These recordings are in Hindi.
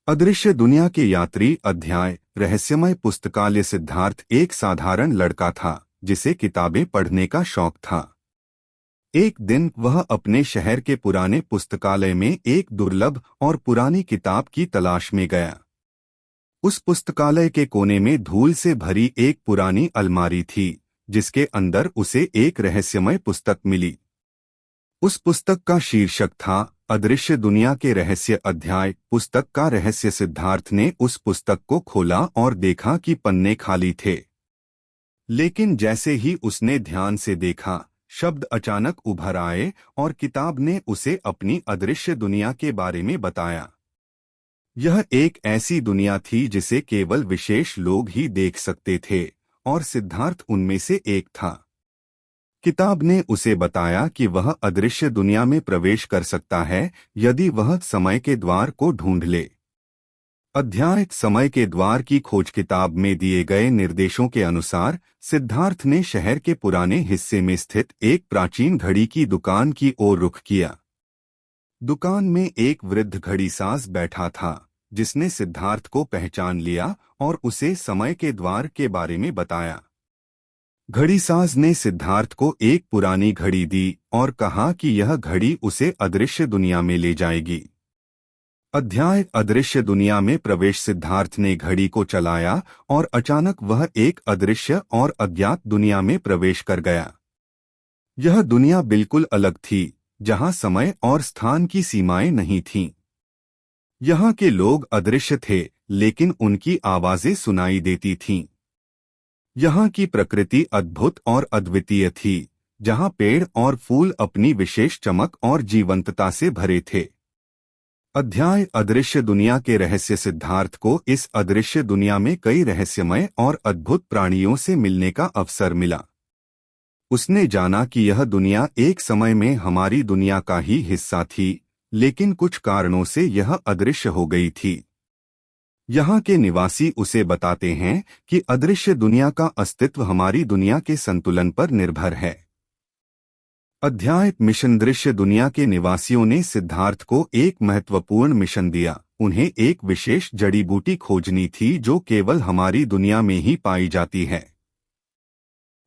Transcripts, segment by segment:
अदृश्य दुनिया के यात्री अध्याय रहस्यमय पुस्तकालय। सिद्धार्थ एक साधारण लड़का था जिसे किताबें पढ़ने का शौक था। एक दिन वह अपने शहर के पुराने पुस्तकालय में एक दुर्लभ और पुरानी किताब की तलाश में गया। उस पुस्तकालय के कोने में धूल से भरी एक पुरानी अलमारी थी जिसके अंदर उसे एक रहस्यमय पुस्तक मिली। उस पुस्तक का शीर्षक था अदृश्य दुनिया के रहस्य अध्याय। पुस्तक का रहस्य। सिद्धार्थ ने उस पुस्तक को खोला और देखा कि पन्ने खाली थे, लेकिन जैसे ही उसने ध्यान से देखा, शब्द अचानक उभर आए और किताब ने उसे अपनी अदृश्य दुनिया के बारे में बताया। यह एक ऐसी दुनिया थी जिसे केवल विशेष लोग ही देख सकते थे और सिद्धार्थ उनमें से एक था। किताब ने उसे बताया कि वह अदृश्य दुनिया में प्रवेश कर सकता है यदि वह समय के द्वार को ढूंढ ले। अध्याय समय के द्वार की खोज। किताब में दिए गए निर्देशों के अनुसार सिद्धार्थ ने शहर के पुराने हिस्से में स्थित एक प्राचीन घड़ी की दुकान की ओर रुख किया। दुकान में एक वृद्ध घड़ीसाज बैठा था जिसने सिद्धार्थ को पहचान लिया और उसे समय के द्वार के बारे में बताया। घड़ीसाज ने सिद्धार्थ को एक पुरानी घड़ी दी और कहा कि यह घड़ी उसे अदृश्य दुनिया में ले जाएगी। अध्याय अदृश्य दुनिया में प्रवेश। सिद्धार्थ ने घड़ी को चलाया और अचानक वह एक अदृश्य और अज्ञात दुनिया में प्रवेश कर गया। यह दुनिया बिल्कुल अलग थी, जहां समय और स्थान की सीमाएं नहीं थीं। यहाँ के लोग अदृश्य थे, लेकिन उनकी आवाजें सुनाई देती थीं। यहाँ की प्रकृति अद्भुत और अद्वितीय थी, जहाँ पेड़ और फूल अपनी विशेष चमक और जीवंतता से भरे थे। अध्याय अदृश्य दुनिया के रहस्य। सिद्धार्थ को इस अदृश्य दुनिया में कई रहस्यमय और अद्भुत प्राणियों से मिलने का अवसर मिला। उसने जाना कि यह दुनिया एक समय में हमारी दुनिया का ही हिस्सा थी, लेकिन कुछ कारणों से यह अदृश्य हो गई थी। यहाँ के निवासी उसे बताते हैं कि अदृश्य दुनिया का अस्तित्व हमारी दुनिया के संतुलन पर निर्भर है। अध्याय मिशन। दृश्य दुनिया के निवासियों ने सिद्धार्थ को एक महत्वपूर्ण मिशन दिया। उन्हें एक विशेष जड़ी बूटी खोजनी थी जो केवल हमारी दुनिया में ही पाई जाती है।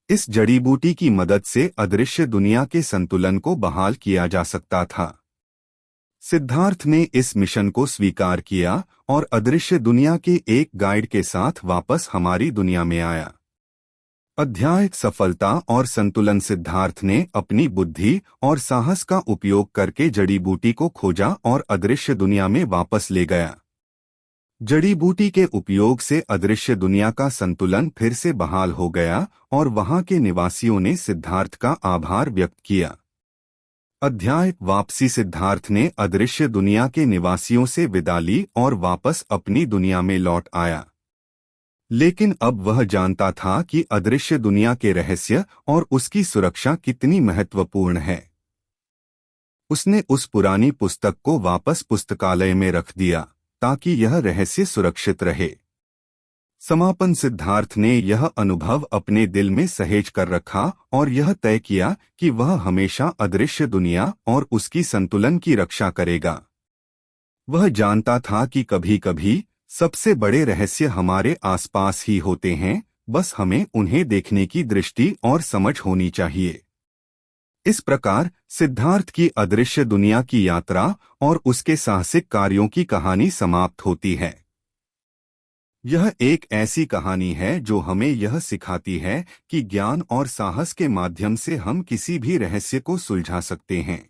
इस जड़ी बूटी की मदद से अदृश्य दुनिया के संतुलन को बहाल किया जा सकता था। सिद्धार्थ ने इस मिशन को स्वीकार किया और अदृश्य दुनिया के एक गाइड के साथ वापस हमारी दुनिया में आया। अध्याय सफलता और संतुलन। सिद्धार्थ ने अपनी बुद्धि और साहस का उपयोग करके जड़ी बूटी को खोजा और अदृश्य दुनिया में वापस ले गया। जड़ी बूटी के उपयोग से अदृश्य दुनिया का संतुलन फिर से बहाल हो गया और वहां के निवासियों ने सिद्धार्थ का आभार व्यक्त किया। अध्याय वापसी। सिद्धार्थ ने अदृश्य दुनिया के निवासियों से विदा ली और वापस अपनी दुनिया में लौट आया, लेकिन अब वह जानता था कि अदृश्य दुनिया के रहस्य और उसकी सुरक्षा कितनी महत्वपूर्ण है। उसने उस पुरानी पुस्तक को वापस पुस्तकालय में रख दिया ताकि यह रहस्य सुरक्षित रहे। समापन। सिद्धार्थ ने यह अनुभव अपने दिल में सहेज कर रखा और यह तय किया कि वह हमेशा अदृश्य दुनिया और उसकी संतुलन की रक्षा करेगा। वह जानता था कि कभी-कभी सबसे बड़े रहस्य हमारे आसपास ही होते हैं, बस हमें उन्हें देखने की दृष्टि और समझ होनी चाहिए। इस प्रकार सिद्धार्थ की अदृश्य दुनिया की यात्रा और उसके साहसिक कार्यों की कहानी समाप्त होती है। यह एक ऐसी कहानी है जो हमें यह सिखाती है कि ज्ञान और साहस के माध्यम से हम किसी भी रहस्य को सुलझा सकते हैं।